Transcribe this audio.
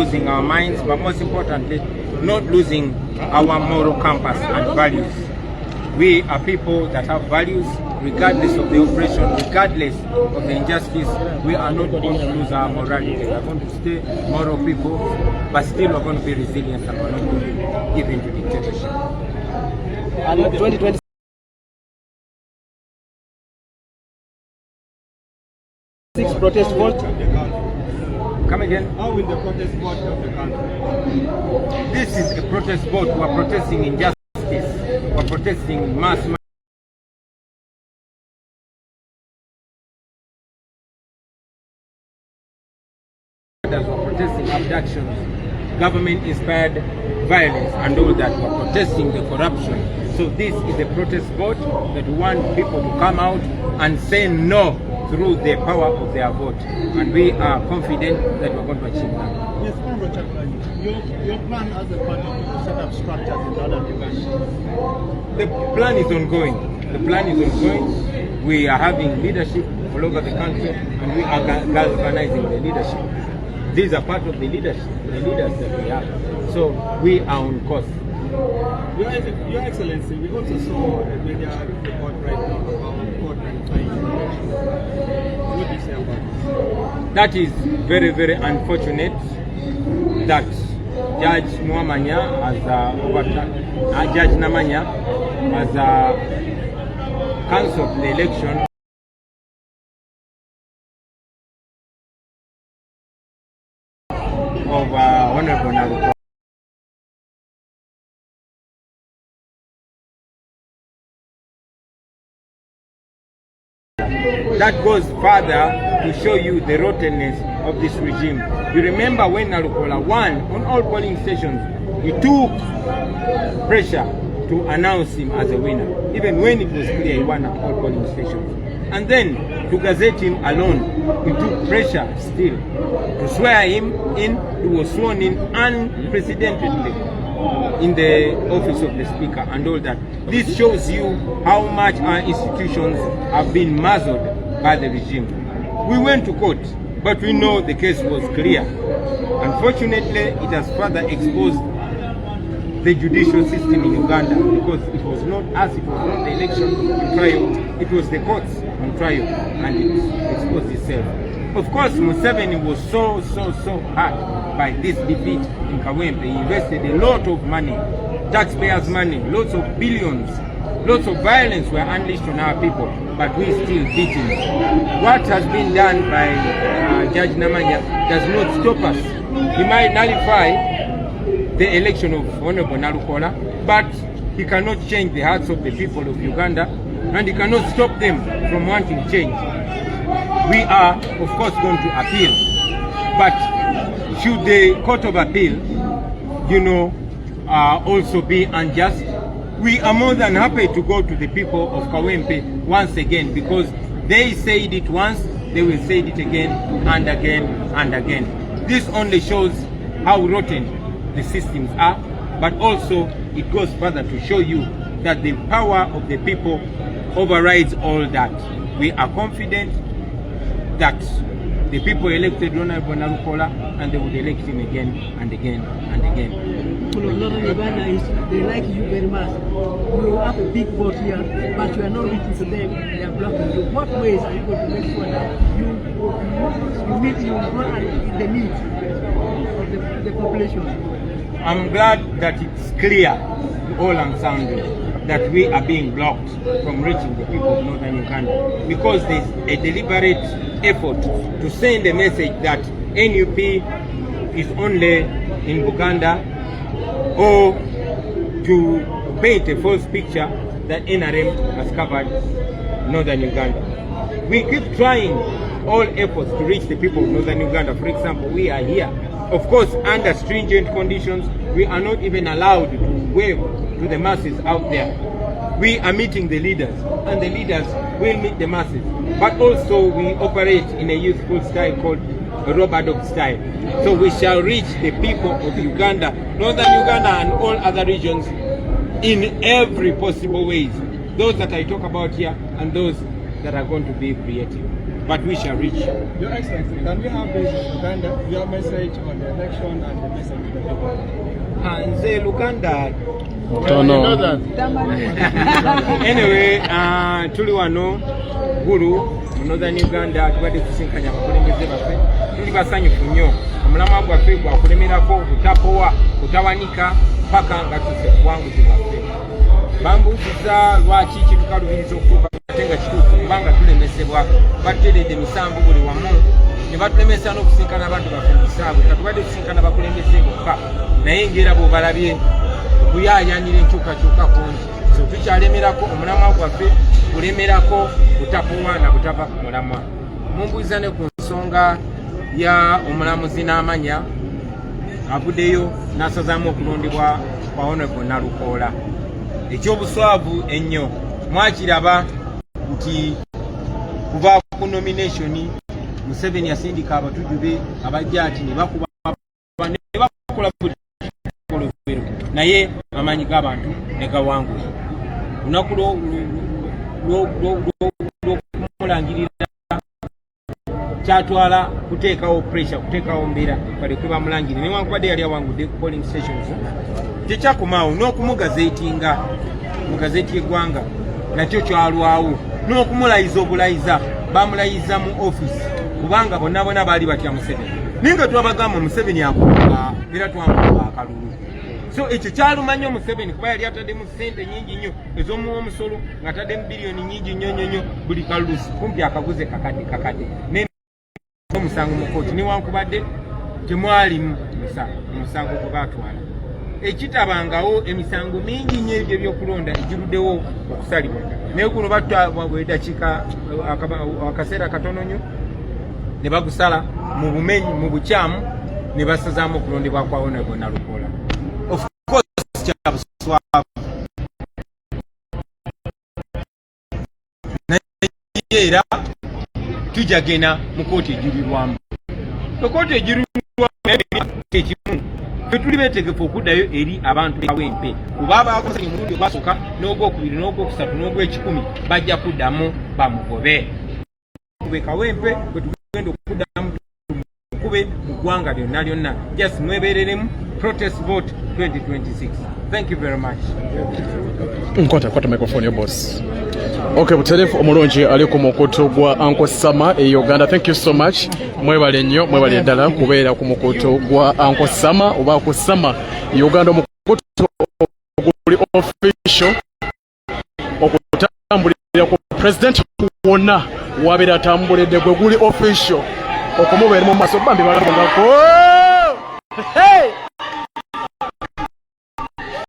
losing our minds, but most importantly, not losing our moral compass and values. We are people that have values, regardless of the oppression, regardless of the injustice. We are not going to lose our morality. We are going to stay moral people, but still we're going to be resilient and we're not going to give in to dictatorship. And 2020 protest vote. Come again? How will the protest vote of the country? This is a protest vote. We are protesting injustice. We are protesting mass. We are protesting abductions, government-inspired violence, and all that. We are protesting the corruption. So this is a protest vote that we want people to come out and say no through the power of their vote, and we are confident that we're going to achieve that. Yes, your plan as a party to set up structures in northern Uganda? The plan is ongoing. The plan is ongoing. We are having leadership all over the country, and we are galvanizing the leadership. These are part of the leadership, the leaders that we have. So we are on course. Your Excellency, we also saw a media report right now about court and election. What do you say about this? That is very, very unfortunate that Judge Mwamanya has Judge Namanya has cancelled the election of Honorable Nalukoola. That goes further to show you the rottenness of this regime. You remember when Nalukoola won on all polling stations, he took pressure to announce him as a winner, even when it was clear he won at all polling stations. And then to gazette him alone, he took pressure still to swear him in. He was sworn in unprecedentedly in the office of the speaker and all that. This shows you how much our institutions have been muzzled by the regime. We went to court, but we know the case was clear. Unfortunately, it has further exposed the judicial system in Uganda, because it was not us, it was not the election on trial, it was the courts on trial, and it exposed itself. Of course, Museveni was so hurt by this defeat in Kawempe. He invested a lot of money, taxpayers' money, lots of billions, lots of violence were unleashed on our people, but we still beat him. What has been done by Judge Namanya does not stop us. He might nullify the election of Honorable Nalukoola, but he cannot change the hearts of the people of Uganda, and he cannot stop them from wanting change. We are, of course, going to appeal, but should the Court of Appeal, also be unjust, we are more than happy to go to the people of Kawempe once again, because they said it once, they will say it again and again and again. This only shows how rotten the systems are, but also it goes further to show you that the power of the people overrides all that. We are confident that the people elected Honorable Nalukoola, and they would elect him again and again and again. Northern Uganda they like you very much. You have a big vote here, but you are not reaching to them. They are blocking you. What ways are you going to make sure that you meet the needs of the population? I'm glad that it's clear to all and sounding that we are being blocked from reaching the people of Northern Uganda, because there's a deliberate effort to send a message that NUP is only in Uganda, or to paint a false picture that NRM has covered Northern Uganda. We keep trying all efforts to reach the people of Northern Uganda. For example, we are here, of course, under stringent conditions. We are not even allowed to wave to the masses out there. We are meeting the leaders, and the leaders will meet the masses. But also we operate in a youthful style called a rubber dog style. So we shall reach the people of Uganda, Northern Uganda and all other regions in every possible ways. Those that I talk about here and those that are going to be creative. but we shall reach. Your Excellency, can we have this in Uganda, your message on the election and the message to the people? Nze Luganda. Anyway, tuli wano Gulu mu Northern Uganda tubadde tusinkanya abakulembeze baffe. Tuli basanyufu nnyo. Omulamwa gwaffe gwakulemerako kutapowa kutawanika paka nga tufe kuwanguzi bwaffe. Bambuuziza lwaki kitukalubiriza okutuuka ate nga kituufu kubanga tulemesebwa bateredde emisanvu buli wamu ne batulemesa n'okusinkana abantu baffe mu kisaawe katubadde tusinkana bakulembeze bokka naye ngera bw'obalabye okuyaayaanira enkyukakyuka kungi so tukyalemerako omulamwa gwaffe kulemerako kutapowa na butava ku mulamwa. Mumbuuza ne ku nsonga ya omulamuzi n'amanya avuddeyo n'asazaamu okulondebwa kwa Honorable Nalukoola. Ekyobuswavu ennyo mwakiraba nti kuva ku nomination Museveni yasindika abatujube abajja ati ne bakuba ne bakola naye amanyi g'abantu ne gawangula lunaku lw'okumulangirira kyatwala kuteekawo pressure kuteekawo mbeera baleke bamulangire newankubadde yali awangudde ku polling stations tekyakomaawo n'okumugazeetinga mu gazeeti y'eggwanga nakyo kyalwawo n'okumulayiza obulayiza bamulayiza mu office kubanga bonna baali batya Museveni naye nga twabagamba Museveni akola era twamuwa akalulu so ekyo kyaluma nnyo Museveni kuba yali ataddemu ssente nnyingi nnyo ez'omuwa omusolo ng'ataddemu biliyoni nnyingi nnyo buli kalulusi kumpi akaguze kakadde omusango mu kooti newankubadde temwalimu omusango gwe baatwala ekitabangawo emisango mingi nnyo ebyo ebyokulonda egiruddewo okusalibwa naye guno bwedakiika akaseera katono nnyo ne bagusala mu bumenyi mu bukyamu ne basazaamu okulondebwa kwa Honorable Nalukoola. Of course kyabuswavu naye era tujagena mu kooti ejirirwamu ekooti ejirirwamu ekimu tuli beetegefu okuddayo eri abantu bawempe kuba abakoze omulundi ogwasooka n'ogwokubiri n'ogwokusatu n'ogw'ekikumi bajja kuddamu bamugobe kawempe bwe tugenda okuddamu tukube mu ggwanga lyonna just mwebereremu protest vote 2026. Thank you very much. Kwata microphone your boss. Okay, buterefu omulungi ali ku mukutu gwa Uncle Sama e Uganda. Thank you so much. Mwebale nnyo mwebale ddala kubeera ku mukutu gwa Uncle Sama oba ku Sama Uganda mukutu guli official okutambulira ku president wonna wabeera atambulidde gwe guli official okumubeera mu maaso bambi balabungako. Hey!